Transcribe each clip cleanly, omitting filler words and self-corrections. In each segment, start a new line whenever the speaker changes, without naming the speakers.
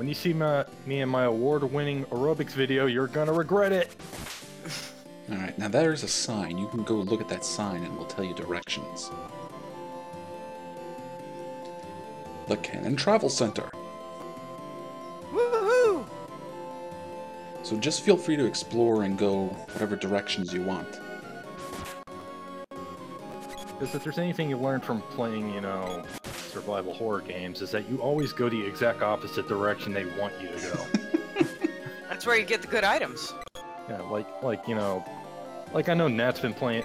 you see me in my award-winning aerobics video, you're gonna regret it.
Alright, now there's a sign. You can go look at that sign and we'll tell you directions. The Cannon Travel Center.
Woohoo!
So just feel free to explore and go whatever directions you want.
Because if there's anything you learned from playing, you know, survival horror games, is that you always go the exact opposite direction they want you to go.
That's where you get the good items.
Yeah, like you know, like I know Nat's been played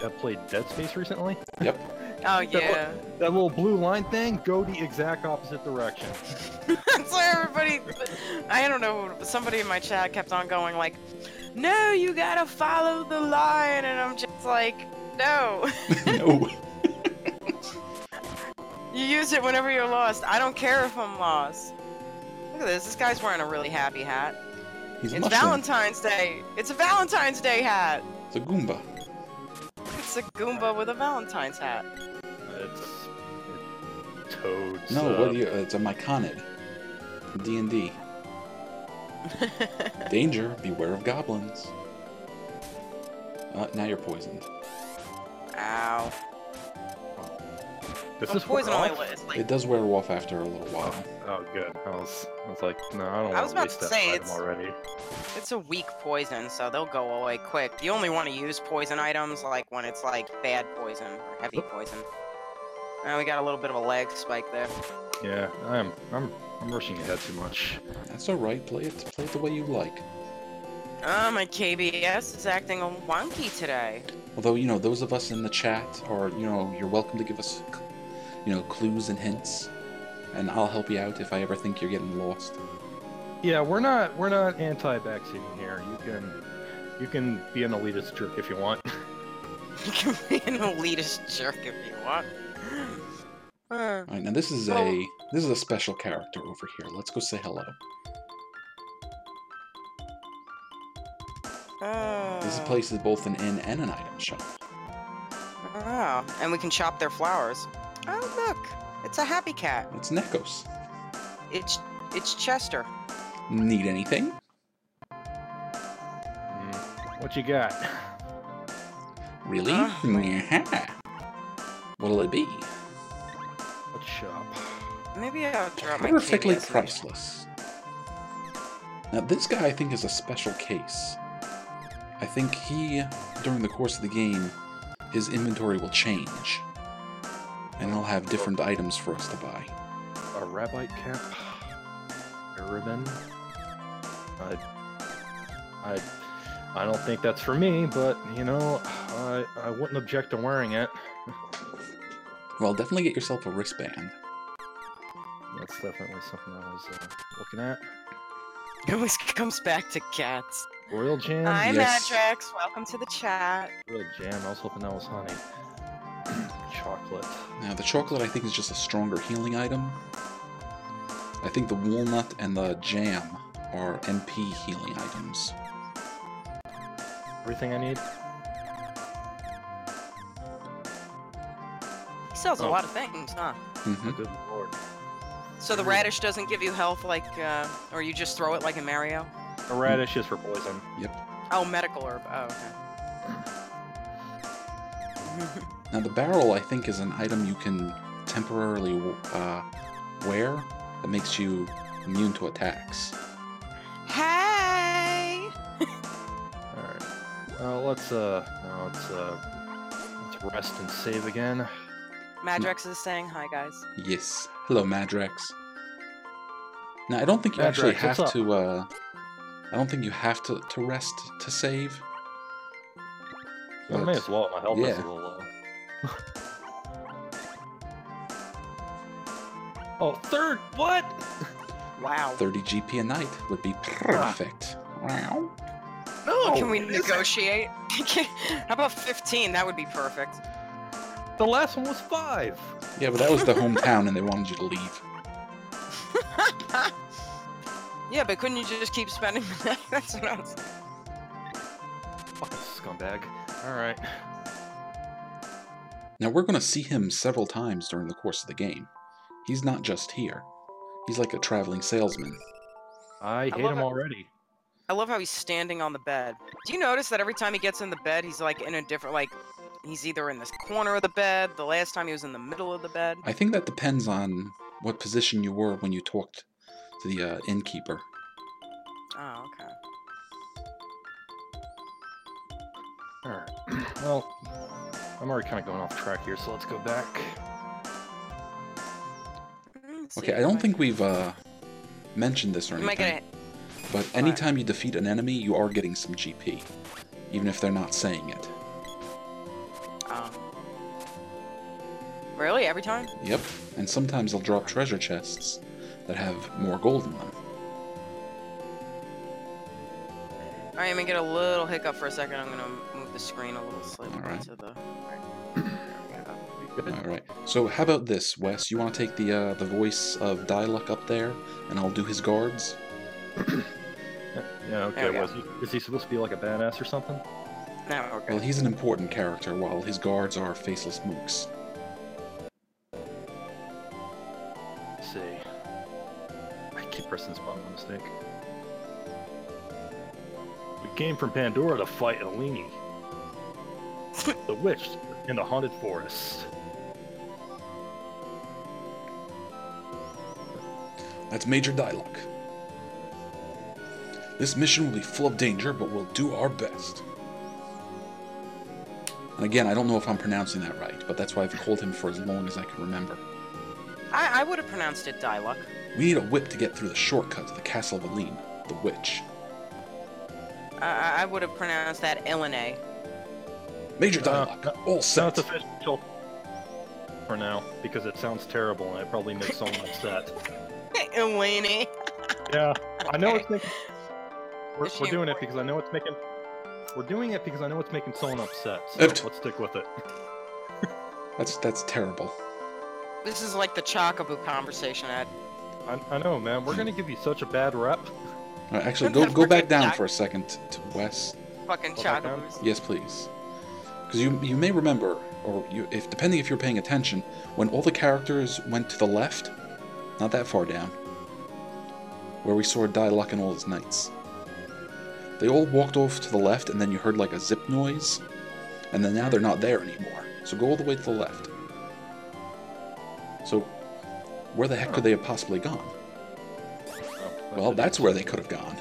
Dead Space recently.
Yep.
Oh yeah.
That little blue line thing, go the exact opposite direction.
That's why everybody, I don't know, somebody in my chat kept on going like, no, you gotta follow the line, and I'm just like, no.
No.
You use it whenever you're lost. I don't care if I'm lost. Look at this. This guy's wearing a really happy hat.
He's a
It's
mushroom.
Valentine's Day. It's a Valentine's Day hat.
It's a Goomba.
It's a Goomba with a Valentine's hat.
It's Toads.
No, what do you? It's a Myconid. D&D. Danger! Beware of goblins. Now you're poisoned.
Ow.
Does
Well,
this
poison
wear
only
off?
lasts like.
It does wear off after a little while.
Oh, good. I was like, no, I don't
I was
want to
about
waste
to
that
say,
item
it's-
already.
It's a weak poison, so they'll go away quick. You only want to use poison items like when it's like bad poison or heavy poison. Now we got a little bit of a lag spike there.
Yeah, I'm rushing ahead too much.
That's alright, play it the way you like.
My KBS is acting a wonky today.
Although, you know, those of us in the chat are, you know, you're welcome to give us, you know, clues and hints. And I'll help you out if I ever think you're getting lost.
Yeah, we're not anti-vaccine here. You can be an elitist jerk if you want.
You can be an elitist jerk if you want.
Alright, now this is a special character over here. Let's go say hello. This place is both an inn and an item shop.
Oh, and we can chop their flowers. Oh, look. It's a happy cat.
It's Nekos.
It's Chester.
Need anything?
What you got?
Really?
Wait.
Yeah. What'll it be?
Let's shop.
Maybe I'll drop my
Perfectly
KBS.
priceless. Now this guy I think is a special case. I think during the course of the game, his inventory will change. And he'll have different items for us to buy.
A rabbite cap, a ribbon. I don't think that's for me, but you know, I wouldn't object to wearing it.
Well, definitely get yourself a wristband.
That's definitely something I was looking at.
It always comes back to cats.
Royal jam.
Hi,
Yes.
Madrex. Welcome to the chat.
Royal jam. I was hoping that was honey. Chocolate.
Now the chocolate I think is just a stronger healing item. I think the walnut and the jam are MP healing items.
Everything I need.
He sells a
Oh.
lot of things, huh?
Mm-hmm.
Good lord.
So the radish doesn't give you health like, or you just throw it like in Mario?
A radish is for poison.
Yep.
Oh, medical herb. Oh, okay.
Now the barrel I think is an item you can temporarily wear that makes you immune to attacks.
Hey!
Alright. Well, let's rest and save again.
Madrex is saying hi, guys.
Yes. Hello, Madrex. Now I don't think you actually
Madrex, what's
have
up?
to. I don't think you have to rest to save.
I may as well. My health is
yeah.
a little low. Oh, third? What?
Wow.
30 GP a night would be perfect. Wow.
No!
Can we
is it?
negotiate? How about 15? That would be perfect.
The last one was 5.
Yeah, but that was the hometown and they wanted you to leave.
Yeah, but couldn't you just keep spending? That's what I was.
Fucking scumbag. Alright.
Now we're going to see him several times during the course of the game. He's not just here. He's like a traveling salesman.
I hate
love
him
it.
already.
I love how he's standing on the bed. Do you notice that every time he gets in the bed, he's like in a different, like, he's either in this corner of the bed, the last time he was in the middle of the bed?
I think that depends on what position you were when you talked to the innkeeper.
Oh, okay.
Alright. Well, I'm already kind of going off track here, so let's go back.
Okay, I don't think we've mentioned this or
You might
anything,
get
but anytime you defeat an enemy, you are getting some GP, even if they're not saying it.
Really? Every time?
Yep, and sometimes they'll drop treasure chests that have more gold in them.
Alright, I'm gonna get a little hiccup for a second. I'm gonna move the screen a little slightly to the...
Alright, so how about this, Wes? You want to take the voice of Dyluck up there, and I'll do his guards?
Yeah, okay, is he supposed to be like a badass or something?
No, okay.
Well, he's an important character, while his guards are faceless mooks.
Let's see. I keep pressing this button by mistake. We came from Pandora to fight Elinee, the witch in the haunted forest.
That's Major Dyluck. This mission will be full of danger, but we'll do our best. And again, I don't know if I'm pronouncing that right, but that's why I've called him for as long as I can remember.
I would have pronounced it Dyluck.
We need a whip to get through the shortcut to the castle of Elinee, the witch.
I would have pronounced that Elinee.
Major Dyluck, all set.
No, it's official for now, because it sounds terrible and it probably makes someone upset.
Elinee.
Yeah, I know it's making... We're doing it because I know it's making... We're doing it because I know it's making someone upset, so let's stick with it.
That's terrible.
This is like the Chockaboo conversation, Ed.
I know, man. We're gonna give you such a bad rep.
Actually, go back down for a second to Wes.
Fucking Chockaboos.
Yes, please. Because you may remember, or depending if you're paying attention, when all the characters went to the left, not that far down, where we saw Dyluck and all his knights. They all walked off to the left, and then you heard like a zip noise, and then now they're not there anymore. So go all the way to the left. So, where the heck could they have possibly gone? Well, that's where they could have gone.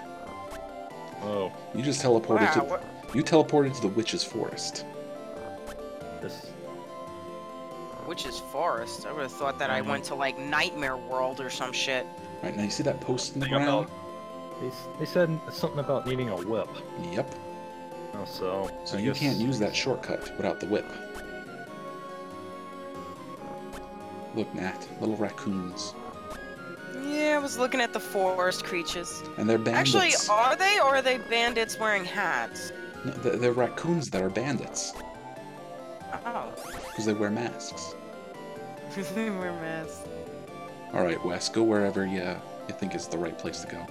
Oh.
You just teleported You teleported to the witch's forest.
Witch's forest? I would have thought that I went to like Nightmare World or some shit.
Right, now you see that post in the ground?
They said something about needing a whip.
Yep.
Oh, so
you can't use that shortcut without the whip. Look, Nat, little raccoons.
Yeah, I was looking at the forest creatures.
And they're bandits.
Actually, are they, or are they bandits wearing hats?
No, they're raccoons that are bandits.
Oh.
Because they wear masks.
They wear masks.
Alright, Wes, go wherever you think is the right place to go.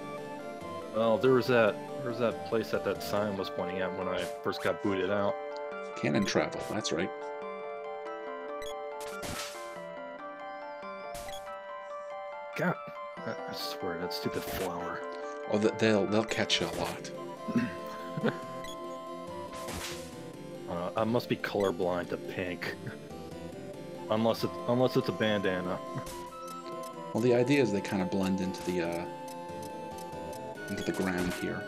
Well, there was that place that sign was pointing at when I first got booted out.
Cannon travel, that's right.
God, I swear, that stupid flower.
Oh, they'll catch you a lot.
I must be colorblind to pink. unless it's a bandana.
Well, the idea is they kind of blend into the ground here.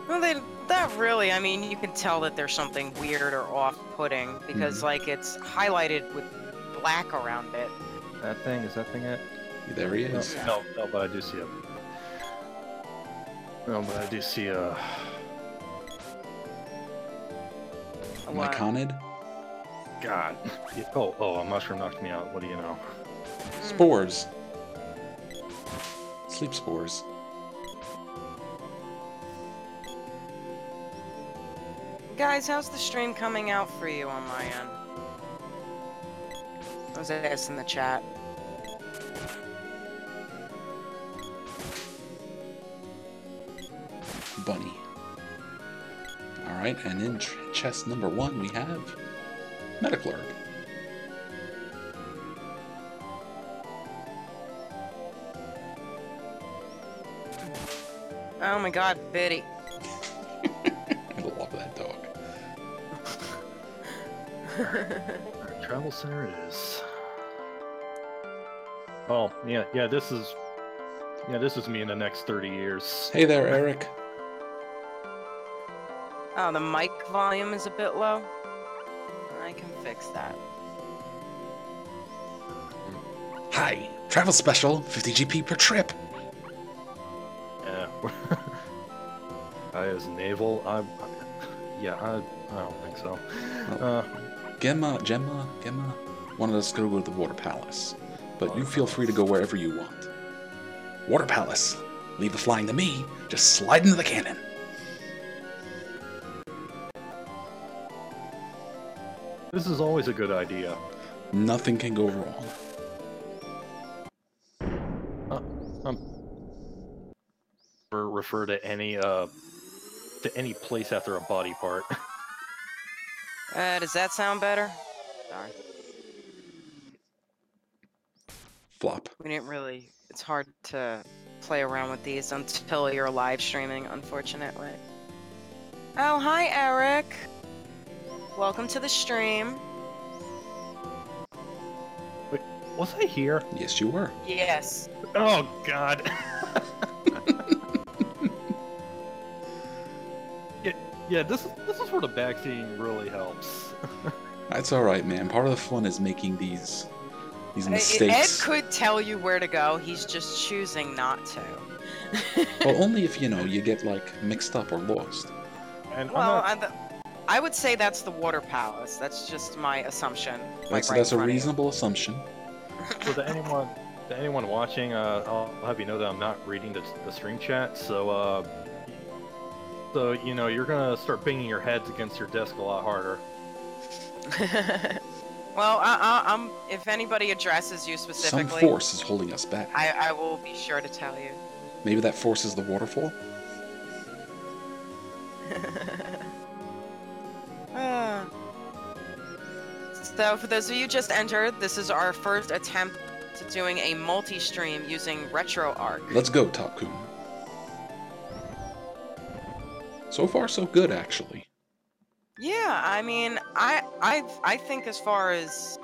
Well, that really, I mean, you can tell that there's something weird or off-putting because, like, it's highlighted with black around it.
Is that thing it?
There he is.
No, but I do see him. No, but I do see a...
Myconid?
God. Oh, a mushroom knocked me out. What do you know?
Spores. Sleep spores.
Guys, how's the stream coming out for you on my end? I was asking in the chat.
Bunny. Alright, and in chest number 1 we have medical herb.
Oh my god, Biddy.
I love that dog.
Travel center it is. Oh, yeah, this is me in the next 30 years.
Hey there, Eric.
Oh, the mic volume is a bit low. I can fix that.
Hi, travel special, 50 GP per trip.
Yeah. As Navel, I don't think so.
Jema wanted us to go to the Water Palace, but you feel free to go wherever you want. Water Palace. Leave the flying to me. Just slide into the cannon.
This is always a good idea.
Nothing can go wrong.
Or refer to any place after a body part.
Does that sound better? Sorry.
Flop.
We didn't really... It's hard to play around with these until you're live streaming, unfortunately. Oh, hi, Eric. Welcome to the stream.
Wait, was I here?
Yes, you were.
Yes.
Oh, God. Yeah, this is where the backseating really helps.
That's alright, man. Part of the fun is making these mistakes.
Ed could tell you where to go, he's just choosing not to.
Well, only if, you get, mixed up or lost.
And
Well, I would say that's the Water Palace. That's just my assumption.
That's a reasonable assumption.
So to anyone watching, I'll have you know that I'm not reading the stream chat, so you're gonna start banging your heads against your desk a lot harder.
Well, I'm. If anybody addresses you specifically,
Some force is holding us back.
I will be sure to tell you.
Maybe that force is the waterfall?
So, for those of you just entered, this is our first attempt to doing a multi-stream using RetroArch.
Let's go, Takun. So far, so good, actually.
Yeah, I mean, I think as far as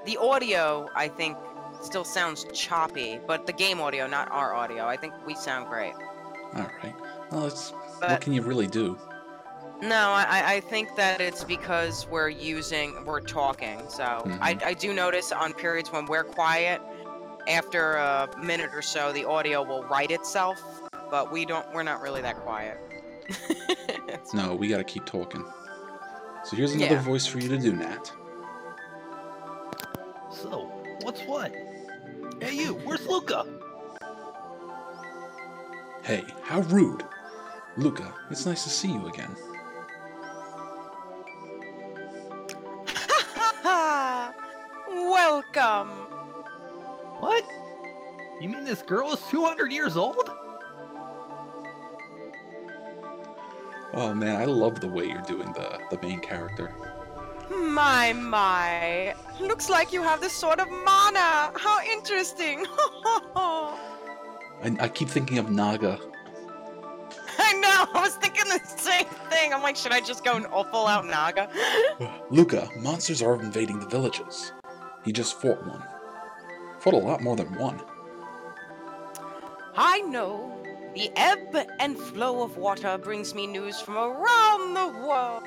the audio, I think still sounds choppy, but the game audio, not our audio, I think we sound great.
Alright. Well, what can you really do?
No, I think that it's because we're talking, so I do notice on periods when we're quiet, after a minute or so, the audio will right itself, but we're not really that quiet.
No, we gotta keep talking. So here's another voice for you to do, Nat.
So, what's what? Hey you, where's Luka?
Hey, how rude. Luka, it's nice to see you again.
Welcome!
What? You mean this girl is 200 years old?
Oh man, I love the way you're doing the main character.
My. Looks like you have this sort of mana. How interesting.
I keep thinking of Naga.
I know, I was thinking the same thing. I'm like, should I just go full out Naga?
Luka, monsters are invading the villages. He just fought one. Fought a lot more than one.
I know. The ebb and flow of water brings me news from around the world.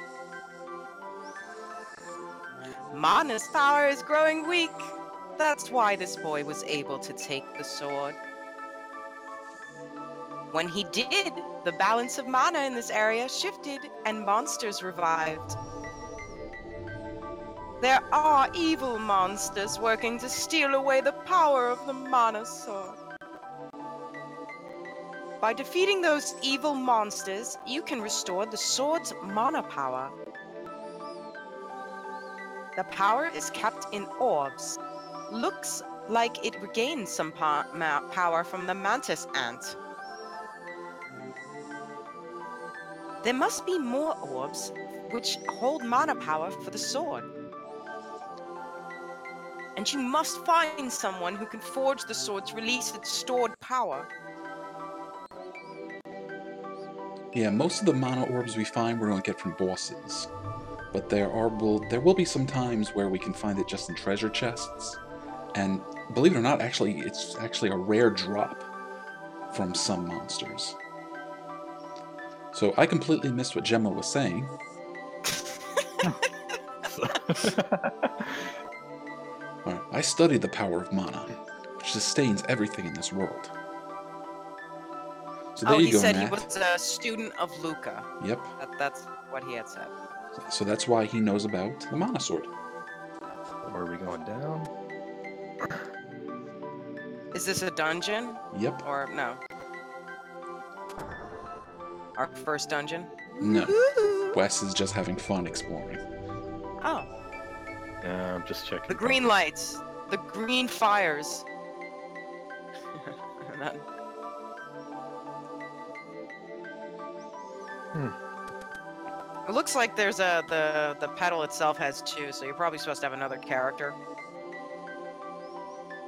Mana's power is growing weak. That's why this boy was able to take the sword. When he did, the balance of mana in this area shifted and monsters revived. There are evil monsters working to steal away the power of the mana sword. By defeating those evil monsters, you can restore the sword's mana power. The power is kept in orbs. Looks like it regains some power from the mantis ant. There must be more orbs which hold mana power for the sword. And you must find someone who can forge the sword to release its stored power.
Yeah, most of the mana orbs we find we're going to get from bosses. But there will be some times where we can find it just in treasure chests. And believe it or not, it's actually a rare drop from some monsters. So I completely missed what Jema was saying. Alright, I studied the power of mana, which sustains everything in this world. So there you go,
said
Nat.
he was a student of Luka.
Yep.
That's what he had said.
So that's why he knows about the mana sword.
Where are we going down?
Is this a dungeon?
Yep.
Or no? Our first dungeon?
No. Wes is just having fun exploring.
Oh.
Yeah, I'm just checking.
The green lights. The green fires. It looks like there's the pedal itself has two, so you're probably supposed to have another character.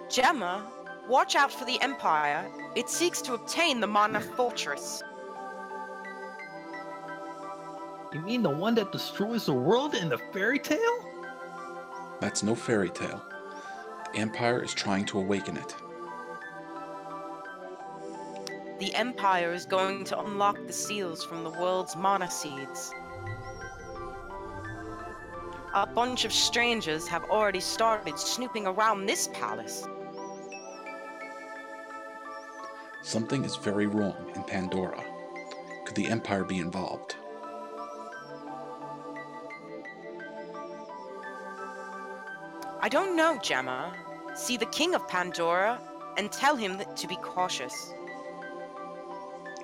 Jema, watch out for the Empire. It seeks to obtain the Mana Fortress.
You mean the one that destroys the world in the fairy tale?
That's no fairy tale. The Empire is trying to awaken it.
The Empire is going to unlock the seals from the world's mana seeds. A bunch of strangers have already started snooping around this palace.
Something is very wrong in Pandora. Could the Empire be involved?
I don't know, Jema. See the king of Pandora and tell him to be cautious.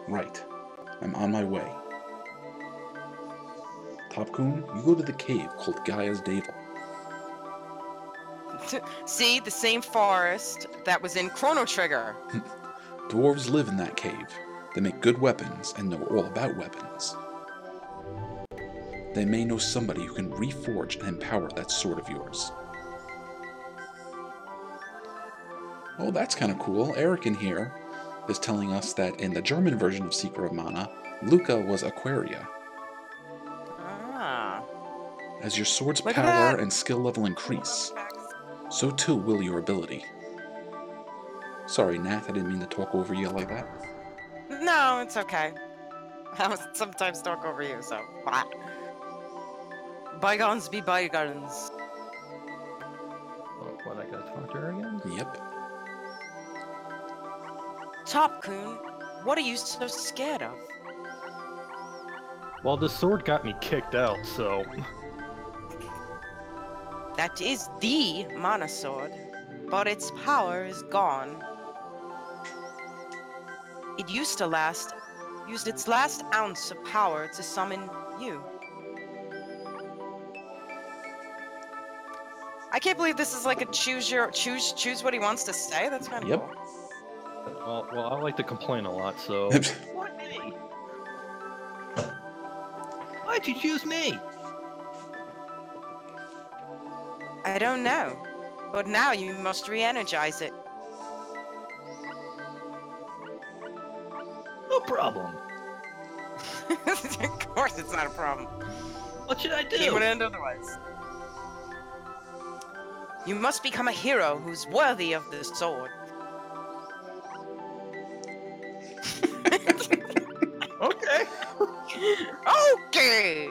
Right. I'm on my way. Topcoon, you go to the cave called Gaia's Navel.
See, the same forest that was in Chrono Trigger.
Dwarves live in that cave. They make good weapons and know all about weapons. They may know somebody who can reforge and empower that sword of yours. Oh, that's kind of cool. Eric in here is telling us that in the German version of Secret of Mana, Luka was Aquaria.
Ah.
As your sword's
Look at
power
that.
and skill level increase, so too will your ability. Sorry, Nat, I didn't mean to talk over you like that.
No, it's okay. I sometimes talk over you, so bye. Bygones be bygones.
Oh, what, I gotta talk to her again?
Yep.
Topcoon, what are you so scared of?
Well, the sword got me kicked out, so...
That is the Mana Sword, but its power is gone. It used its last ounce of power to summon you. I can't believe this is like a choose what he wants to say. That's kind of
Yep.
cool.
Well, I like to complain a lot, so... Why me? Why'd you choose me?
I don't know, but now you must re-energize it.
No problem.
Of course it's not a problem.
What should I do?
It would end otherwise. You must become a hero who's worthy of the sword.
Okay.
Okay!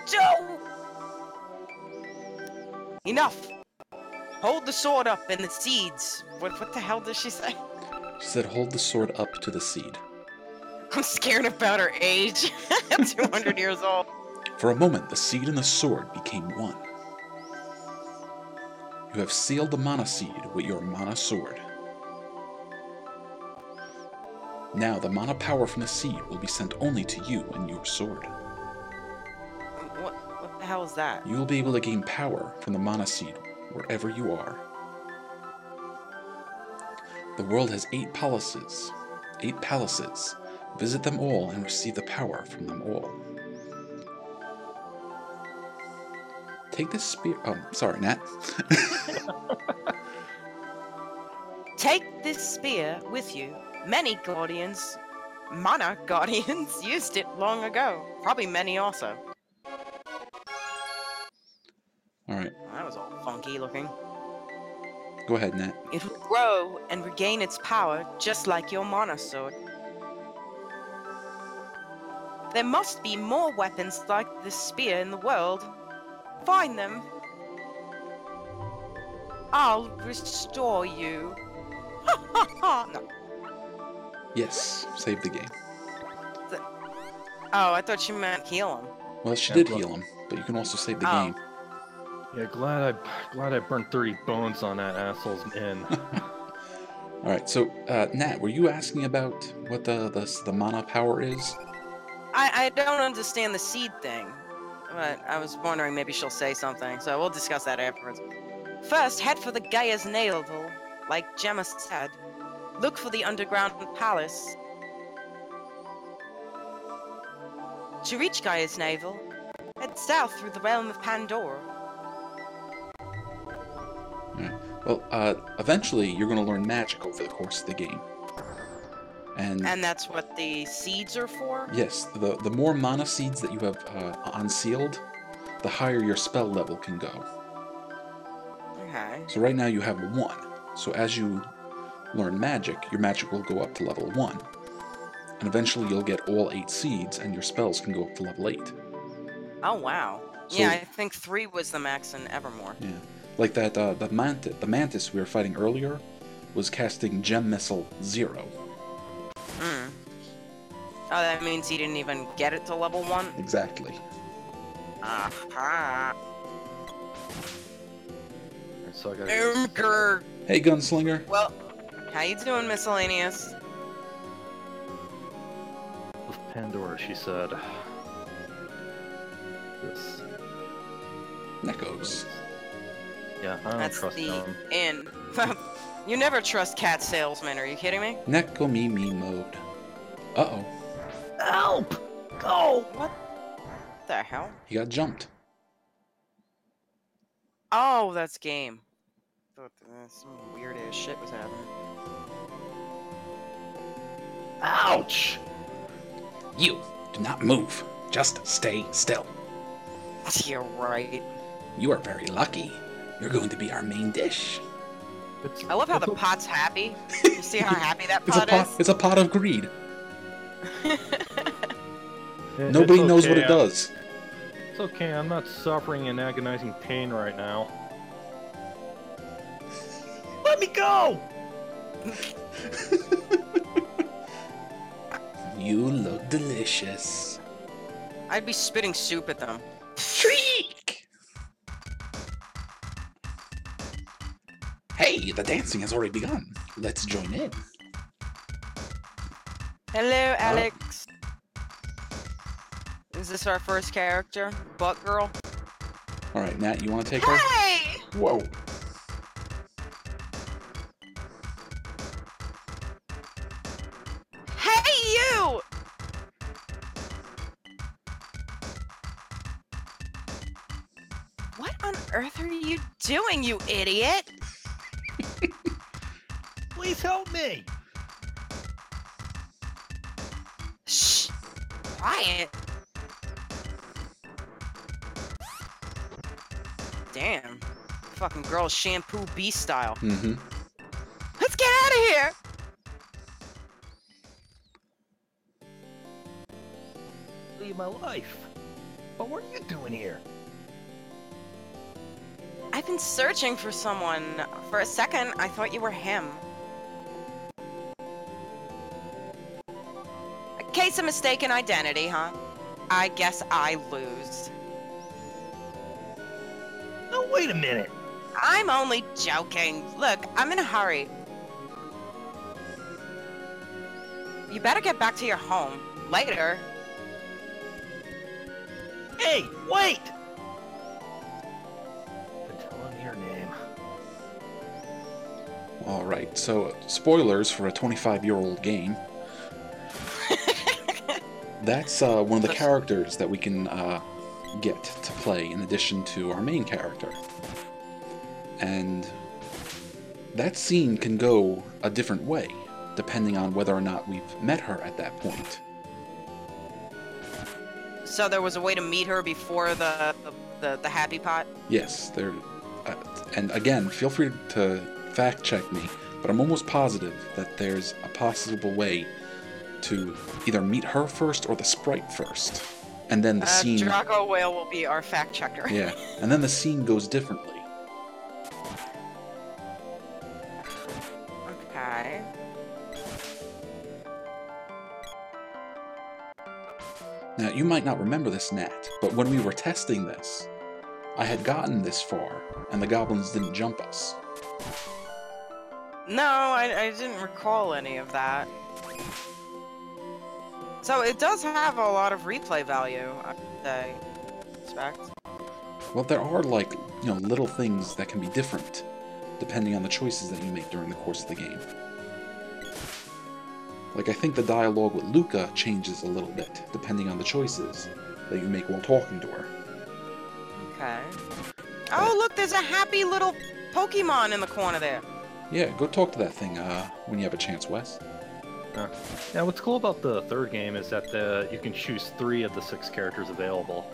Joe! Enough! Hold the sword up and the seeds. What the hell does she say?
She said hold the sword up to the seed.
I'm scared about her age. 200 years old.
For a moment, the seed and the sword became one. You have sealed the mana seed with your mana sword. Now the mana power from the seed will be sent only to you and your sword.
What the hell is that?
You will be able to gain power from the mana seed wherever you are. The world has 8 palaces. 8 palaces. Visit them all and receive the power from them all. Take this spear. Oh, sorry, Nat.
Take this spear with you Many guardians, mana guardians, used it long ago. Probably many also.
Alright.
Well, that was all funky looking.
Go ahead, Nat.
It will grow and regain its power, just like your mana sword. There must be more weapons like this spear in the world. Find them. I'll restore you. No.
Yes, save the game.
Oh, I thought you meant heal him.
Well, she did heal him, but you can also save the game.
Yeah, glad I burnt 30 bones on that asshole's inn.
Alright, so, Nat, were you asking about what the mana power is?
I don't understand the seed thing, but I was wondering maybe she'll say something, so we'll discuss that afterwards. First, head for the Gaia's Navel, like Jema said. Look for the underground palace. To reach Gaia's Navel, head south through the realm of Pandora.
Alright. Well, eventually you're going to learn magic over the course of the game. And
that's what the seeds are for?
Yes, the more mana seeds that you have unsealed, the higher your spell level can go.
Okay.
So right now you have 1. So as you learn magic, your magic will go up to level 1. And eventually you'll get all 8 seeds, and your spells can go up to level 8.
Oh, wow.
So,
yeah, I think 3 was the max in Evermore.
Yeah. Like that, the mantis we were fighting earlier was casting Gem Missile 0.
Hmm. Oh, that means he didn't even get it to level 1?
Exactly.
Aha.
So I gotta...
Hey, Gunslinger.
Well, how you doing, Miscellaneous?
With Pandora, she said... This.
Neckos.
Yeah, I don't trust them.
Inn. You never trust cat salesmen, are you kidding me?
Necko me mode. Uh-oh.
Help! Go!
What the hell?
He got jumped.
Oh, that's game. Thought some weird ass shit was happening.
Ouch!
You do not move. Just stay still.
You're right.
You are very lucky. You're going to be our main dish.
I love how the pot's happy. You see how happy that pot is?
It's a pot of greed. Nobody knows what it does.
It's okay, I'm not suffering in agonizing pain right now. Let me go!
You look delicious.
I'd be spitting soup at them.
Shriek! Hey, the dancing has already begun. Let's join in.
Hello, Alex. Is this our first character? Butt girl?
Alright, Nat, you want to take her?
Hey!
Whoa.
Hey, you! What on earth are you doing, you idiot?
Please help me!
Shh! Quiet! Damn. Fucking girl shampoo beast style.
Mm-hmm.
Let's get out of here!
Leave my life. But what are you doing here?
I've been searching for someone. For a second, I thought you were him. A case of mistaken identity, huh? I guess I lose.
No, wait a minute.
I'm only joking. Look, I'm in a hurry. You better get back to your home. Later.
Hey, wait! Tell him your name.
Alright, so spoilers for a 25-year-old game. That's one of the characters that we can get to play in addition to our main character. And that scene can go a different way. depending on whether or not we've met her at that point.
So there was a way to meet her before the happy pot?
Yes, there. And again, feel free to fact check me, but I'm almost positive that there's a possible way to either meet her first or the sprite first. And then the scene...
Draco Whale will be our fact checker.
Yeah, and then the scene goes differently.
Okay.
Now, you might not remember this, Nat, but when we were testing this, I had gotten this far, and the goblins didn't jump us.
No, I didn't recall any of that. So it does have a lot of replay value, I expect.
Well, there are, like, little things that can be different, depending on the choices that you make during the course of the game. Like, I think the dialogue with Luka changes a little bit, depending on the choices that you make while talking to her.
Okay. Oh, look, there's a happy little Pokemon in the corner there.
Yeah, go talk to that thing when you have a chance, Wes.
Yeah, what's cool about the third game is that you can choose 3 of the 6 characters available.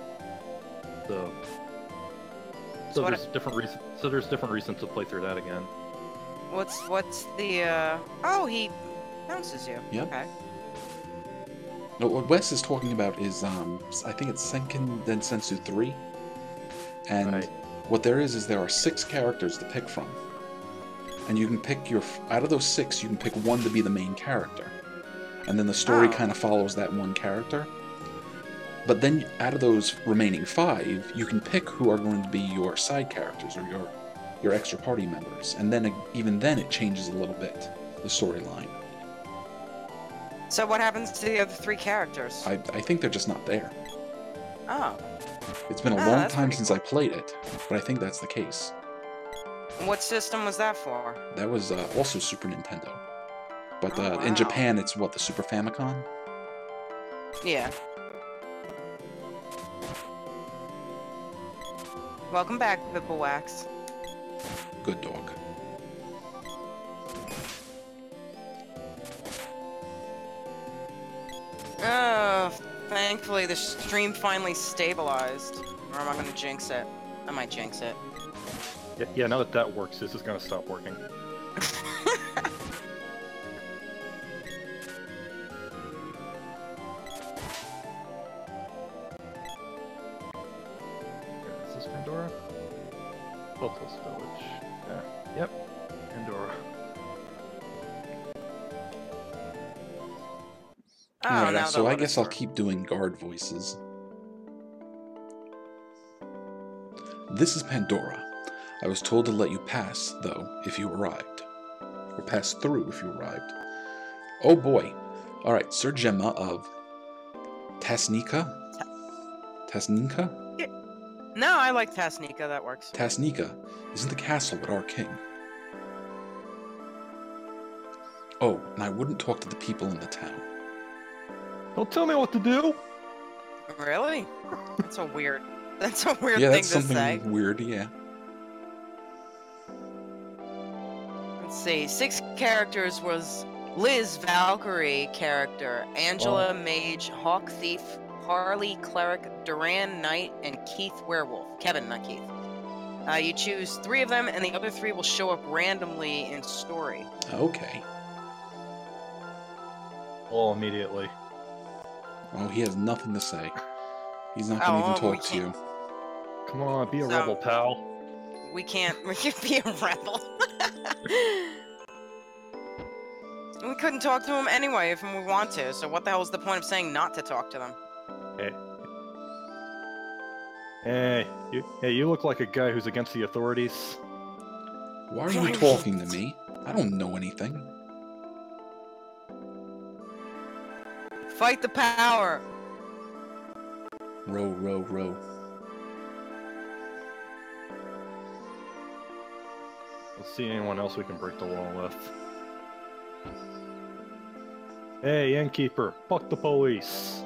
So there's different reasons. So there's different reasons to play through that again.
What's the Oh, he bounces you.
Yep.
Okay.
No, what Wes is talking about is I think it's Senkin Densetsu 3. And
Right.
what there is there are 6 characters to pick from. And you can pick out of those 6, you can pick one to be the main character. And then the story kind of follows that one character. But then out of those remaining 5, you can pick who are going to be your side characters or your extra party members. And then even then it changes a little bit, the storyline.
So what happens to the other 3 characters?
I think they're just not there.
Oh.
It's been a long time since I played it, but I think that's the case.
What system was that for?
That was also Super Nintendo. But
Oh, wow.
in Japan, it's what, the Super Famicom?
Yeah. Welcome back, Pipplewax.
Good dog.
Oh, thankfully the stream finally stabilized. Or am I gonna jinx it? I might jinx it.
Yeah, now that that works, this is gonna stop working. Is this Pandora? Buffalo's Village. Yeah. Yep. Pandora.
Oh,
Alright,
now
so
the
I guess I'll
lotus
keep doing guard voices. This is Pandora. I was told to let you pass, though, if you arrived. Or pass through if you arrived. Oh boy. Alright, Sir Jema of Tasnika? Tasninka?
Yeah. No, I like Tasnika, that works.
Tasnika is in the castle with our king. Oh, and I wouldn't talk to the people in the town.
Don't tell me what to do!
Really? That's a weird thing to
that's
say.
something weird, yeah.
Let's see, 6 characters was Liz, Valkyrie character, Angela, Mage, Hawk Thief, Harley, Cleric, Duran, Knight, and Keith, Werewolf. Kevin, not Keith. You choose 3 of them, and the other 3 will show up randomly in story.
Okay.
Oh, immediately.
Oh, he has nothing to say. He's not going to even talk to you.
Come on, be a rebel, pal.
We can't be a rebel. We couldn't talk to him anyway if we want to, so what the hell is the point of saying not to talk to them?
Hey, you look like a guy who's against the authorities.
Why are you talking to me? I don't know anything.
Fight the power!
Row, row, row.
Let's see anyone else we can break the law with. Hey, innkeeper, fuck the police.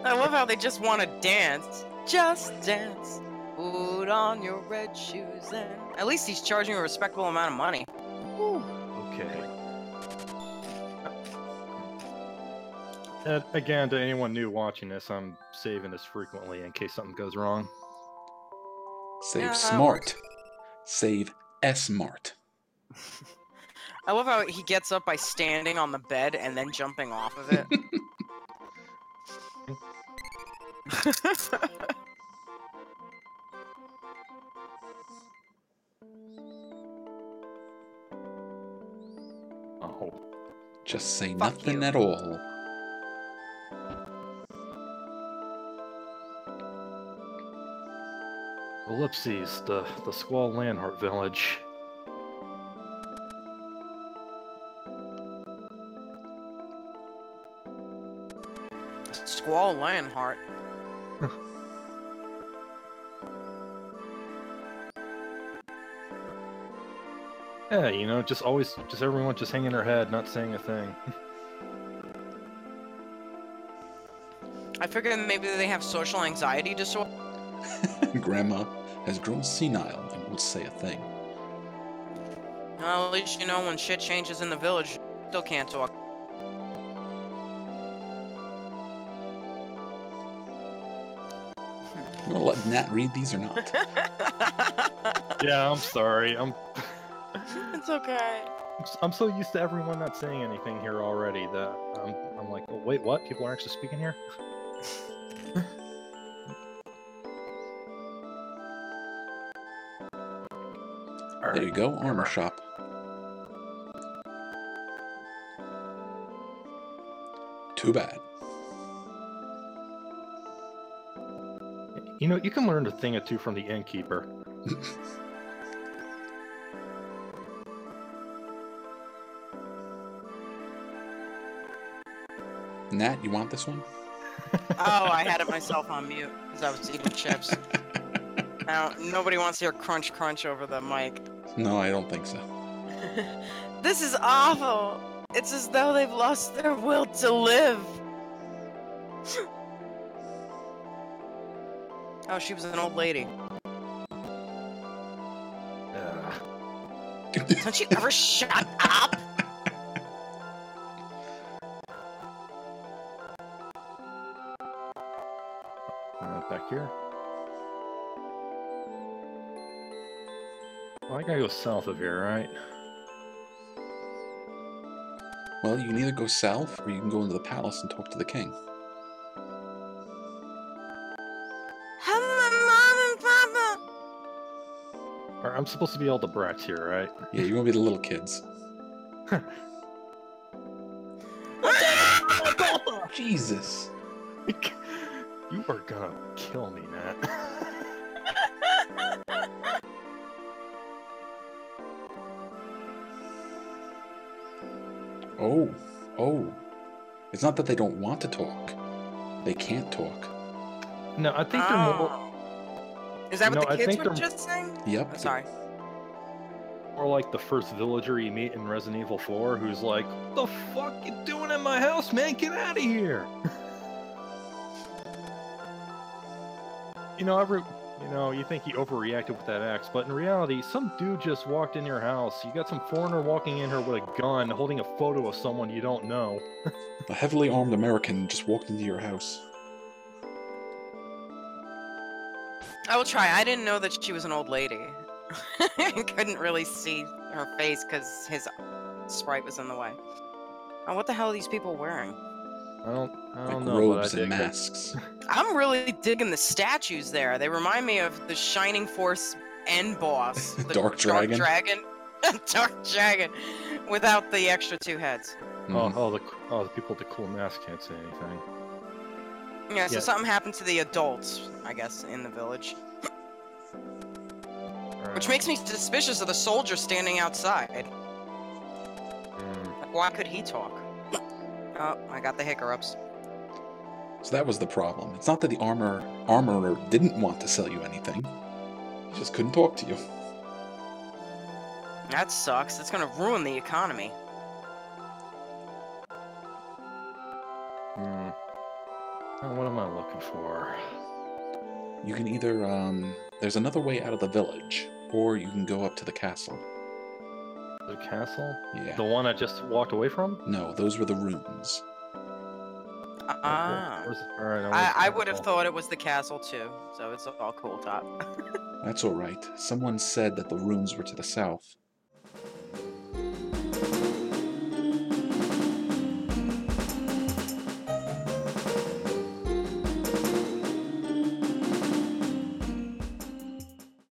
I love how they just want to dance. Just dance. Put on your red shoes and... At least he's charging a respectable amount of money. Ooh.
Okay. And again, to anyone new watching this, I'm saving this frequently in case something goes wrong.
Save
Yeah,
smart. Save S-mart.
I love how he gets up by standing on the bed and then jumping off of it.
Oh.
Just say
Fuck
nothing
you.
at all.
Ellipses, the Squall Landhart village.
Squall Lionheart.
Yeah, you know, just everyone just hanging their head, not saying a thing.
I figured maybe they have social anxiety disorder.
Grandma has grown senile and won't say a thing.
Well, at least you know when shit changes in the village, still can't talk.
You want to let Nat read these or not?
Yeah, I'm sorry.
It's okay.
I'm so used to everyone not saying anything here already that I'm like, oh wait, what? People are actually speaking here?
There you go, armor shop. Too bad.
You know, you can learn a thing or two from the innkeeper.
Nat, you want this one?
Oh, I had it myself on mute because I was eating chips. Now, nobody wants to hear crunch crunch over the mic.
No, I don't think so.
This is awful. It's as though they've lost their will to live. Oh, she was an old lady. Don't you ever shut up?
Back here. Well, I gotta go south of here, right?
Well, you can either go south or you can go into the palace and talk to the king.
Hello, Mom and Papa.
Or I'm supposed to be all the brats here, right?
Yeah, you're gonna be the little kids. Jesus.
You are gonna kill me, Nat.
Oh. It's not that they don't want to talk. They can't talk.
No, I think they're more...
Is that what the kids were
they're...
just saying?
Yep.
I'm sorry.
Or like the first villager you meet in Resident Evil 4 who's like, "What the fuck you doing in my house, man? Get out of here!" You think he overreacted with that axe, but in reality, some dude just walked in your house. You got some foreigner walking in here with a gun, holding a photo of someone you don't know.
A heavily armed American just walked into your house.
I will try. I didn't know that she was an old lady. I couldn't really see her face because his sprite was in the way. Oh, what the hell are these people wearing?
I don't
Like
know,
robes
but I
and
dig
masks.
I'm really digging the statues there. They remind me of the Shining Force end boss. The
Dark Dragon.
Dark Dragon. Without the extra two heads.
Mm-hmm.
The people with the cool mask can't say anything.
Yeah, so something happened to the adults, I guess, in the village. Which makes me suspicious of the soldier standing outside. Like, why could he talk? Oh, I got the hiccups.
So that was the problem. It's not that the armorer didn't want to sell you anything. He just couldn't talk to you.
That sucks. It's gonna ruin the economy.
What am I looking for?
You can either, there's another way out of the village, or you can go up to the castle.
The castle?
Yeah.
The one I just walked away from?
No, those were the runes.
Ah.
Alright,
I would have thought it was the castle too, so it's all cool top.
That's alright. Someone said that the runes were to the south.